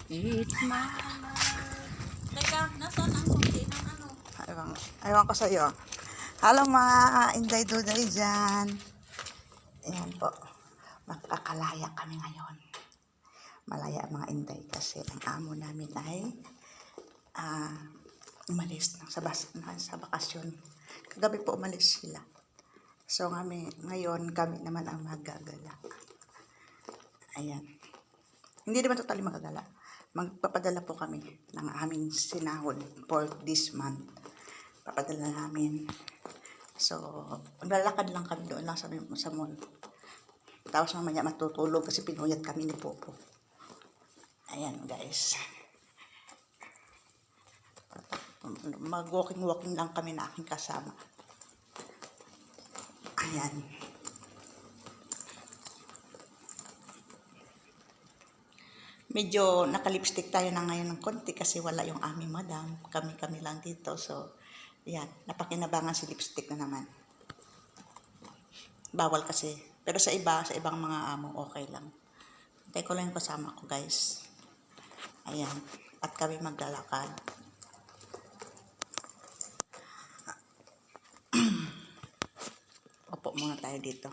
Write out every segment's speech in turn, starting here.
It's my life. Teka, nasaan ang susi ng ano? Aywan ko sa iyo. Hello mga inday-duday dyan. Ayan po. Magkakalaya kami ngayon. Malaya mga inday kasi ang amo namin ay umalis sa bakasyon. Kagabi po umalis sila. So ngayon kami naman ang magagala. Ayan. Hindi naman totally magagala. Magpapadala po kami ng aming sinahod for this month. Papadala namin. So, maglalakad lang kami doon lang sa mall. Tapos mamaya matutulog kasi pinuyat kami ni Popo. Ayan guys. Mag-walking lang kami na aking kasama. Ayan. Medyo nakalipstick tayo na ngayon ng konti kasi wala yung aming madam. Kami lang dito. So, yan. Napakinabangan si lipstick na naman. Bawal kasi. Pero sa ibang mga amo, okay lang. Hintay ko lang yung kasama ko, guys. Ayan. At kami maglalakad. Opo muna tayo dito.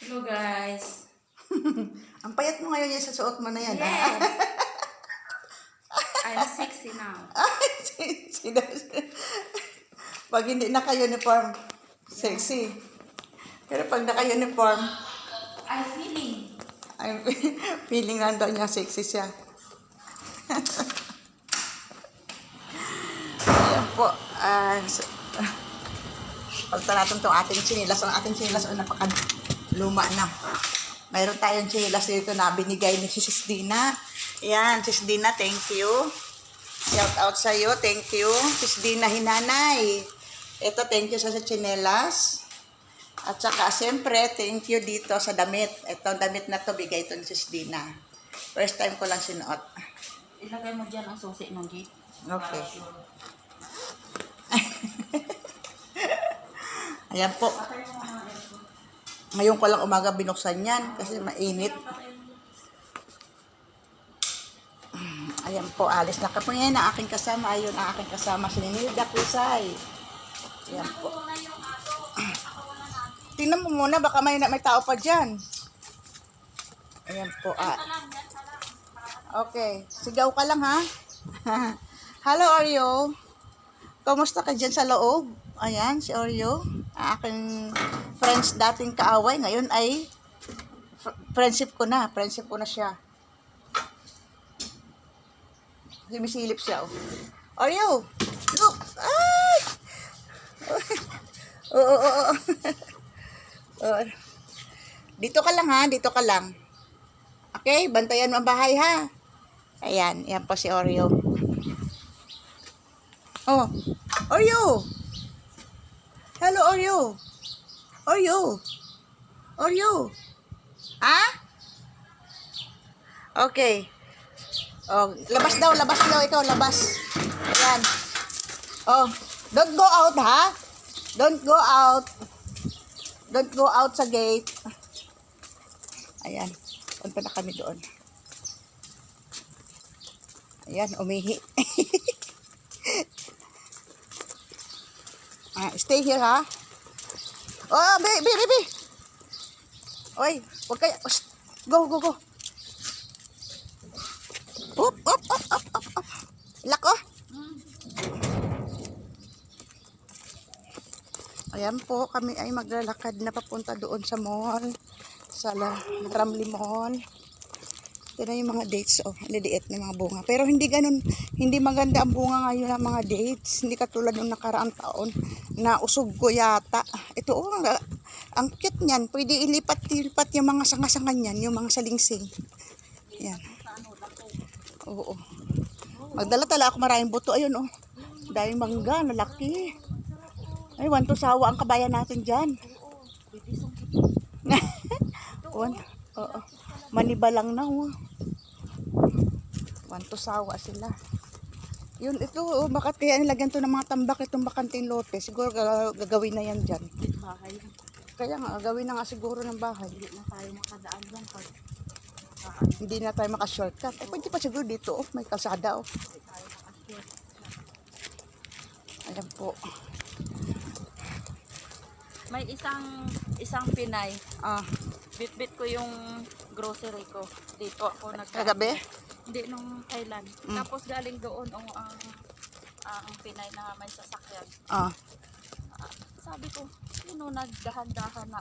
Hello guys. Ang payat mo ngayon yan sa suot mo na yan. Yes. I'm sexy now. Pag hindi naka-uniform, sexy. Pero pag naka-uniform, I'm feeling lang daw niya sexy siya. Ayan po. Pagta natin itong ating chinilas. Ang ating chinilas ay napakaluma na. Mayroon tayong chinilas dito na binigay ni Sis Dina. Ayan, Sis Dina, thank you. Shout out sa iyo, thank you. Sis Dina Hinanay. Ito, thank you sa chinelas. At saka, siyempre, thank you dito sa damit. Ito, damit na to bigay ito ni Sis Dina. First time ko lang sinuot. Ilagay mo dyan ang susi ng gate. Okay. Ayan po. Ngayon ko lang umaga binuksan yan kasi mainit. Ayan po, alis na po yan ang aking kasama. Ayun ang aking kasama, si Nilda Kusay. Ayan po. Tingnan mo muna, baka may tao pa dyan. Ayan po. Okay, sigaw ka lang ha. Hello Oreo. Kumusta ka dyan sa loob? Ayan, si Oreo. Ang aking friends dating kaaway. Ngayon ay friendship ko na. Friendship ko na siya. Sumisilip siya. Oh. Oreo! Look! Ay! Oo. Dito ka lang ha. Dito ka lang. Okay? Bantayan mo ang bahay ha. Ayan. Yan po si Oreo. Oh. Oreo! Hello, Oreo! Oreo! Oreo! Ha? Okay. Oh, labas daw, ikaw, labas. Ayan. Oh, don't go out, ha? Don't go out. Don't go out sa gate. Ayan. Punta na kami doon. Ayan, umihi. Stay here, ha? Oh, baby. Oy, huwag kayo. Go. Up. Lock, oh. Ayan po, kami ay maglalakad na papunta doon sa mall. Sa Ramly Mall. Ito na yung mga dates, oh. Liliit na mga bunga. Pero hindi maganda ang bunga ngayon ng mga dates. Hindi katulad ng nakaraang taon na usog ko yata. Ito, oh, ang cute niyan. Pwede ilipat-lipat yung mga sanga-sanga niyan, yung mga salingsing. Yan. Oo. Magdala-tala ako maraming buto. Ayun, oh. Dahil mangga, nalaki. Ay, wanto sawa ang kabayan natin dyan. Oo. Maniba lang na, oh. Wanto sawa sila. Yun, ito, oh, bakit kaya nilagyan to ng mga tambak itong bakanting lote? Siguro gagawin na yan dyan. Kaya nga, gawin na nga siguro ng bahay. Hindi na tayo makadaan dyan pag Hindi na tayo maka-shortcut. Eh, pwede pa siguro dito, oh. May kalsada, oh. hindi tayo makashoot. Ayan po. May isang Pinay. Ah, Bit-bit ko yung grocery ko. Dito ako kagabi? Hindi, nung Thailand. Mm. Tapos galing doon ang Pinay na may sasakyan. Ah, Sabi ko, sino nagdahan-dahan na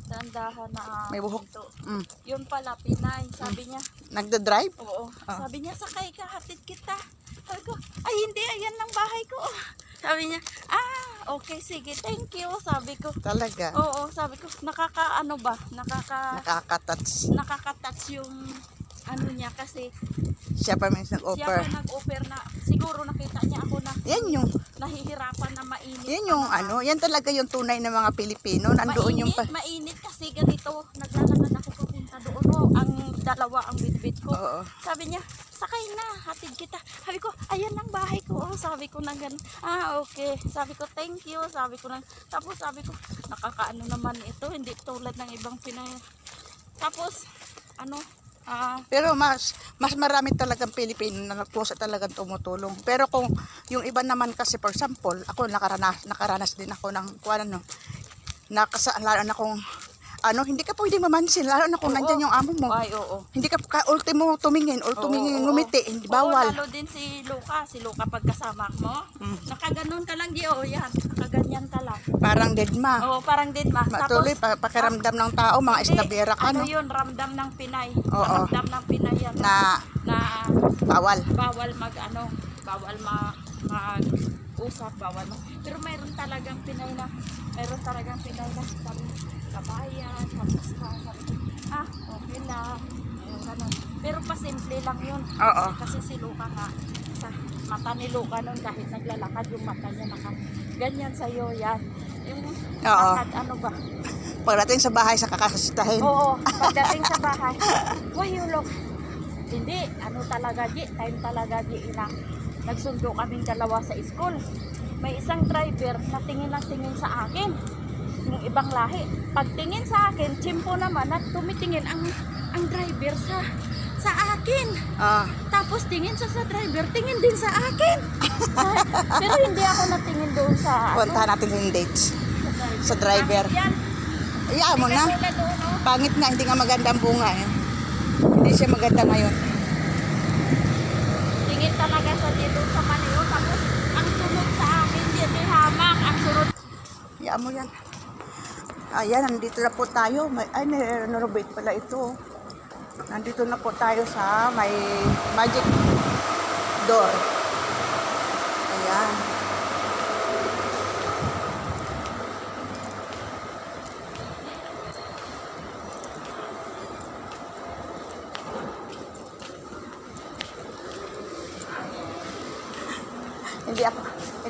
dahan-dahan na may buhok. ito. Mm. Yun pala, Pinay. Sabi niya, Nagda-drive? oo. Ah. Sabi niya, sakay ka, hatid kita. Sabi ko, ay hindi, ayan lang bahay ko. Sabi niya, okay, sige, thank you. Sabi ko, Talaga. oo, sabi ko, nakakaano ba? Nakaka-touch. Nakaka-touch yung ano niya kasi Siya pa minsan siya offer. pa nag-offer na siguro nakita niya ako na Yan yung, nahihirapan na mainit. yan yung ano, yan talaga yung tunay ng mga Pilipino. Nandoon yung Mainit kasi ganito, naglalakad ako papunta doon. Oh, ang dalawa ang bitbit ko. Oo. Sabi niya, sakay na, hatid kita. Sabi ko, ayan ang bahay ko. Oh, sabi ko na ganun. Okay. Sabi ko, thank you. Sabi ko na, tapos sabi ko, nakakaano naman ito, hindi tulad ng ibang Pinay. Tapos, Pero mas marami talagang Pilipino na nagpusa talagang tumutulong. Pero kung yung iba naman kasi, for example, ako nakaranas din ako ng lalo na kung hindi ka pwedeng mamansin, lalo na kung Oo. nandyan yung amo mo. ay, oo. Hindi ka ultimo tumingin or tumingin Oo, oo. ngumiti, hindi Oo, bawal. lalo din si Luca pagkasama mo. Mm. Nakaganon ka lang, yan. Nakaganyan ka lang. Parang deadma. Oo, parang din ma. Matuloy, pakiramdam ng tao, mga Hindi, isnabera ka, no? yun, ramdam ng Pinay. Oo. Ramdam ng Pinay yan. Na Na bawal. bawal bawal mag-usap, pero mayroon talagang Pinay na sabi, kabayan, kamusta, sabi, okay lang, ayun, ganun. Pero pasimple lang yun. Oo. Kasi si Luca nga, sa mata ni Luca nun, kahit naglalakad yung mata niya, ganyan sa'yo, yan. Yung Oo. lakad, ano ba? Pagdating sa bahay, sa kakasitahin. Oo, pagdating sa bahay, why you look? Hindi, talaga, time talaga, ina. Nagsundo kaming dalawa sa school. May isang driver na tingin sa akin. Yung ibang lahi. Pagtingin sa akin, chimpo naman at tumitingin ang driver sa akin. Tapos tingin sa driver, tingin din sa akin. Pero hindi ako natingin doon sa Puntahan natin yung dates sa driver. Yan. Iyaan mo na. Wala doon, oh. Pangit na, hindi nga maganda ang bunga eh. Hindi siya maganda ngayon. Tingin talaga sa dito sa Manilo. Tapos ang sunod sa akin, dito hamak. Ang sunod. Iyaan mo yan. Ayan, nandito na po tayo. Ay, renovate pala ito. Nandito na po tayo sa may magic door. Ayan.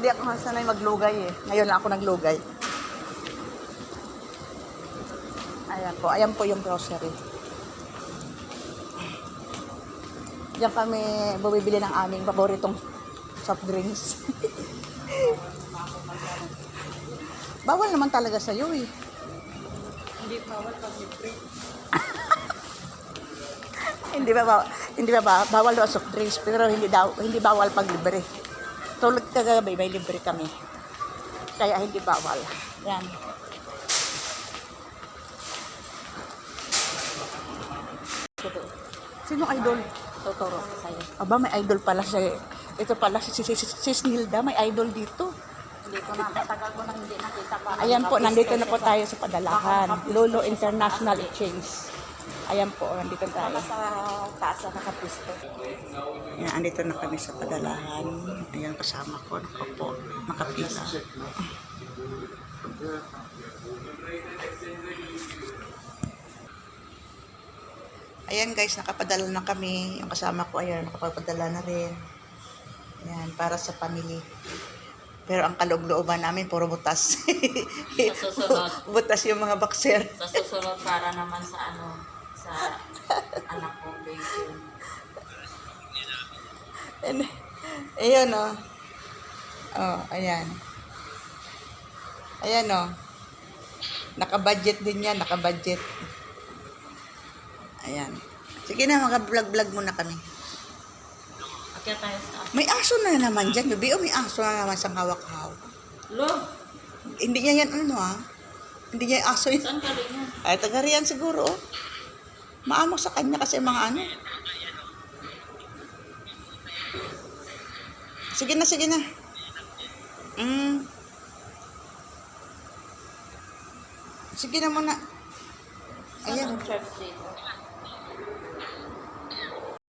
Hindi ako sanay maglugay eh. Ngayon lang ako naglugay. Ayan po yung grocery. Diyan kami bumibili ng aming paboritong soft drinks. Bawal naman talaga sa'yo eh. Hindi bawal pag libre. Hindi ba bawal daw soft drinks pero hindi bawal pag libre. Tulad kagabi may libre kami. Kaya hindi bawal. Yan. Sino idol? Tuturo ko sa'yo. Aba, may idol pala siya. Ito pala si Snilda, may idol dito. Hindi ko na, matagal ko na hindi nakita pa. Ayan po, nandito na po tayo sa Padalahan. Lolo International Exchange. Ayan po, nandito tayo. Sa taas na nakapisto. Ayan, andito na kami sa Padalahan. Ayan, kasama ko. Nakaupo, nakapila. Ayan guys, nakapadala na kami. Yung kasama ko, ayan, nakapadala na rin. Ayan, para sa family. Pero ang kaloob-looban namin, puro butas. Sa susunod. Butas yung mga boxer. Sa susunod para naman sa anak ko, baby. Ayan o. Oh, ayan. Ayan o. Naka-budget din yan, naka-budget. Ayan. Sige na, mag-vlog-vlog muna kami. Akyat tayo sa taas. May aso na naman dyan, Yubi. O, may aso na naman sa hawak-hawak. Lo, Hindi niya yan, ano ah. Hindi niya yung aso yun. saan ka rin yan? Ay, taga-riyan siguro. Oh. Maamo sa kanya kasi mga ano. Sige na, sige na. Sige na muna. Saan Ayan. ang church dito?